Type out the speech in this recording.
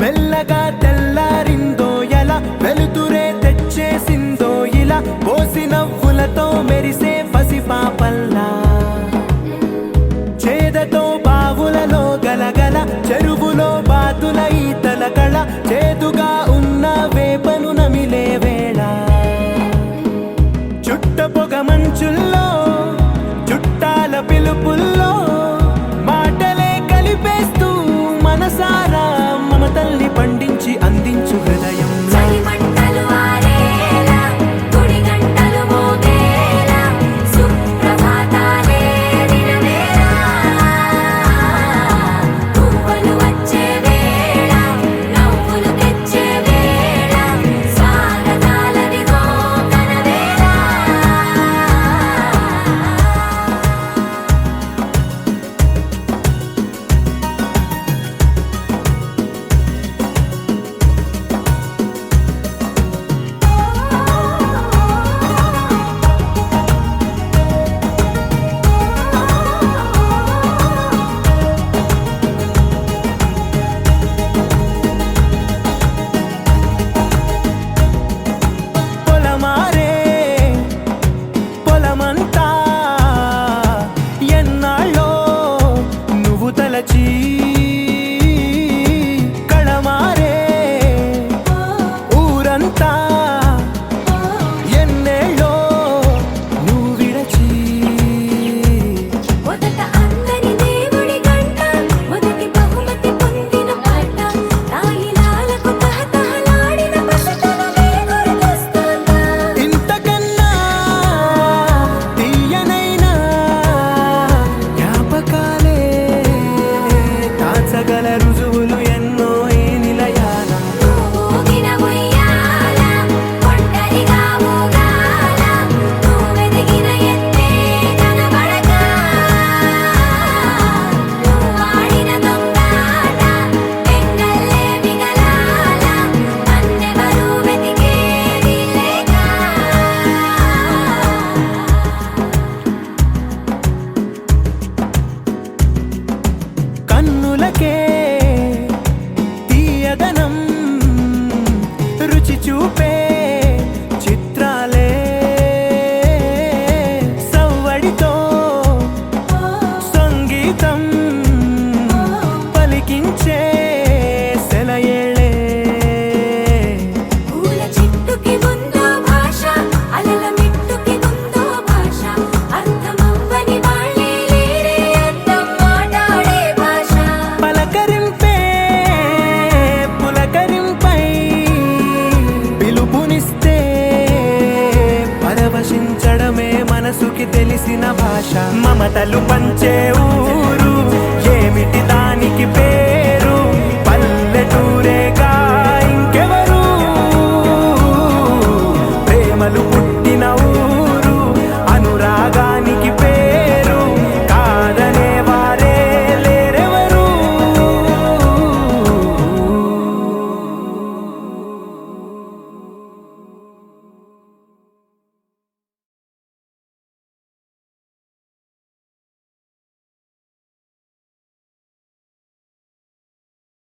మెల్లగా తెల్లారిందో ఎలా వెలుతురే తెచ్చేసిందో ఇలా పోసి నవ్వులతో మెరిసే పసిపాపల్లా చేదతో బావులలో గలగల చెరువులో బాతుల ఈతల కళ చేదుగా ఉన్న వేపను నమిలే వేళ చుట్ట పొగ మంచుల్లో చుట్టాల పిలుపుల్లో మాటలే కలిపేస్తూ మనసారా మమతల్ని పండించి అందించు హృదయం కళమారే ఊరంతా ఎన్నేళ్ళో నువ్వు విడచి మొదట అందరి దేవుడి గంట మొదటి బహుమతి పొందిన పాట తాయిలాలకు తహతహలాడిన పసితనమే గుర్తొస్తుందా ఇంతకన్నా తీయనైనా జ్ఞాపకాలే దాచగల రుజువులు ఎన్నో ఈ నిలయాల ఊగిన ఉయ్యాల ఒంటరిగా ఊగాల నువ్వెదిగిన ఎత్తే కనబడక నువ్వాడిన దొంగాట పెంగల్లే మిగలాల నన్నెవరూ వెతికేది లేక కన్నులకే తీయదనం రుచి చూపే చిత్రాలే సవ్వడితో సంగీతం పలికించే సెలయేళే పూల చిట్టుకి ఉందో భాష అలల మిట్టుకి ఉందో భాష అర్థమవ్వని వాళ్ళే లేరే అర్థం మాట్లాడే భాష పలకరింపే పులకరింపై పిలుపునిస్తే పరవశించడమే మనసుకి తెలిసిన భాష మమతలు పంచే